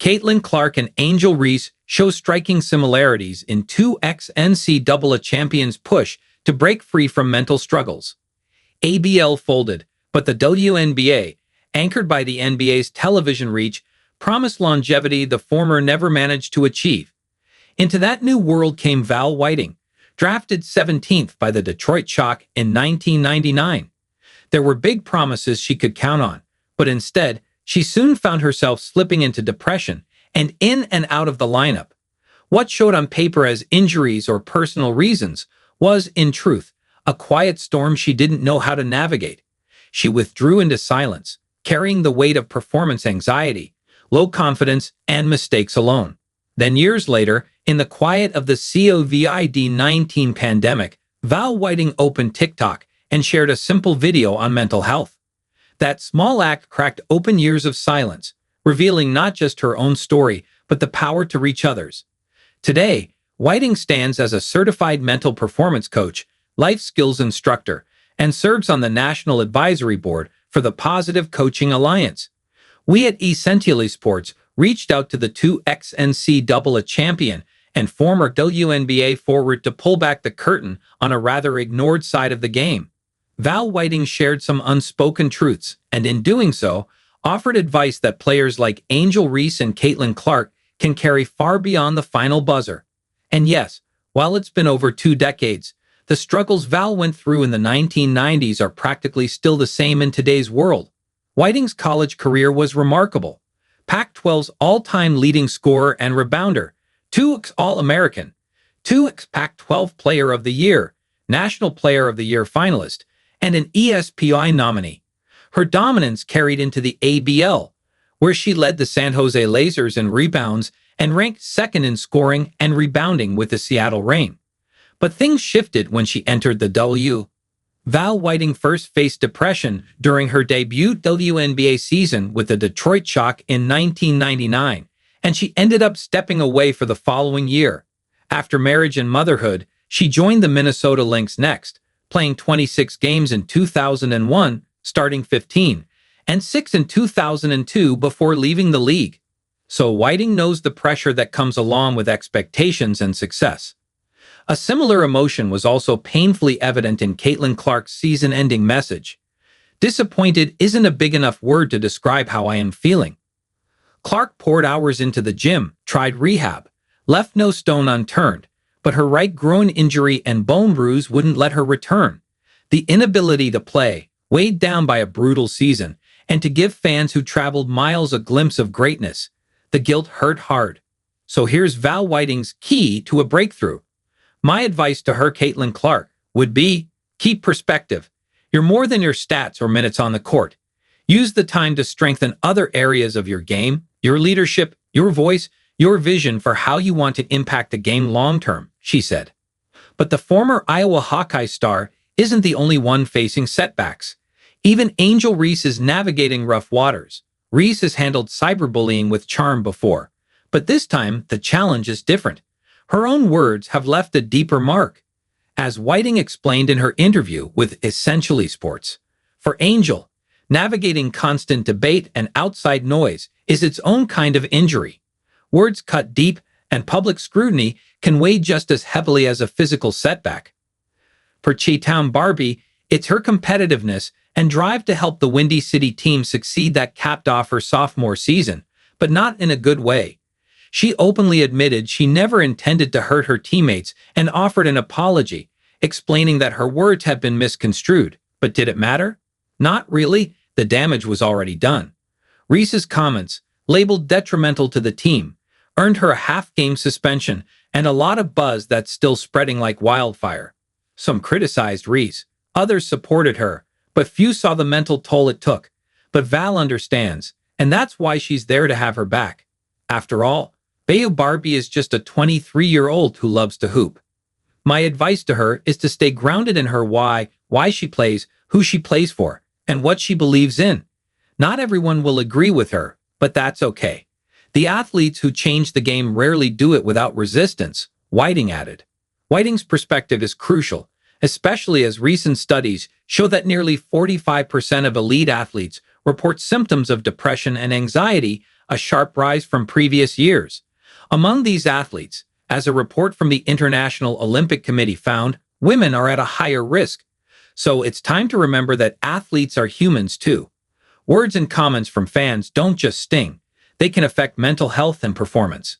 Caitlin Clark and Angel Reese show striking similarities in two ex-NCAA champions' push to break free from mental struggles. ABL folded, but the WNBA, anchored by the NBA's television reach, promised longevity the former never managed to achieve. Into that new world came Val Whiting, drafted 17th by the Detroit Shock in 1999. There were big promises she could count on, but instead, she soon found herself slipping into depression and in and out of the lineup. What showed on paper as injuries or personal reasons was, in truth, a quiet storm she didn't know how to navigate. She withdrew into silence, carrying the weight of performance anxiety, low confidence, and mistakes alone. Then years later, in the quiet of the COVID-19 pandemic, Val Whiting opened TikTok and shared a simple video on mental health. That small act cracked open years of silence, revealing not just her own story, but the power to reach others. Today, Whiting stands as a certified mental performance coach, life skills instructor, and serves on the National Advisory Board for the Positive Coaching Alliance. We at Essentially Sports reached out to the two ex-NCAA champion and former WNBA forward to pull back the curtain on a rather ignored side of the game. Val Whiting shared some unspoken truths, and in doing so, offered advice that players like Angel Reese and Caitlin Clark can carry far beyond the final buzzer. And yes, while it's been over 2 decades, the struggles Val went through in the 1990s are practically still the same in today's world. Whiting's college career was remarkable. Pac-12's all-time leading scorer and rebounder, 2x All-American, 2x Pac-12 Player of the Year, National Player of the Year finalist, and an ESPY nominee. Her dominance carried into the ABL, where she led the San Jose Lasers in rebounds and ranked second in scoring and rebounding with the Seattle Reign. But things shifted when she entered the W. Val Whiting first faced depression during her debut WNBA season with the Detroit Shock in 1999, and she ended up stepping away for the following year. After marriage and motherhood, she joined the Minnesota Lynx next, playing 26 games in 2001, starting 15, and 6 in 2002 before leaving the league. So Whiting knows the pressure that comes along with expectations and success. A similar emotion was also painfully evident in Caitlin Clark's season-ending message. Disappointed isn't a big enough word to describe how I am feeling. Clark poured hours into the gym, tried rehab, left no stone unturned, but her right groin injury and bone bruise wouldn't let her return. The inability to play, weighed down by a brutal season, and to give fans who traveled miles a glimpse of greatness, the guilt hurt hard. So here's Val Whiting's key to a breakthrough. My advice to her, Caitlin Clark, would be, keep perspective. You're more than your stats or minutes on the court. Use the time to strengthen other areas of your game, your leadership, your voice, your vision for how you want to impact the game long-term, she said. But the former Iowa Hawkeye star isn't the only one facing setbacks. Even Angel Reese is navigating rough waters. Reese has handled cyberbullying with charm before, but this time the challenge is different. Her own words have left a deeper mark. As Whiting explained in her interview with Essentially Sports, for Angel, navigating constant debate and outside noise is its own kind of injury. Words cut deep, and public scrutiny can weigh just as heavily as a physical setback. For Chi-Town Barbie, it's her competitiveness and drive to help the Windy City team succeed that capped off her sophomore season, but not in a good way. She openly admitted she never intended to hurt her teammates and offered an apology, explaining that her words had been misconstrued. But did it matter? Not really. The damage was already done. Reese's comments, labeled detrimental to the team, earned her a half-game suspension and a lot of buzz that's still spreading like wildfire. Some criticized Reese, others supported her, but few saw the mental toll it took. But Val understands, and that's why she's there to have her back. After all, Bayou Barbie is just a 23-year-old who loves to hoop. My advice to her is to stay grounded in her why she plays, who she plays for, and what she believes in. Not everyone will agree with her, but that's okay. The athletes who change the game rarely do it without resistance, Whiting added. Whiting's perspective is crucial, especially as recent studies show that nearly 45% of elite athletes report symptoms of depression and anxiety a sharp rise from previous years. Among these athletes, as a report from the International Olympic Committee found, women are at a higher risk. So it's time to remember that athletes are humans too. Words and comments from fans don't just sting. They can affect mental health and performance.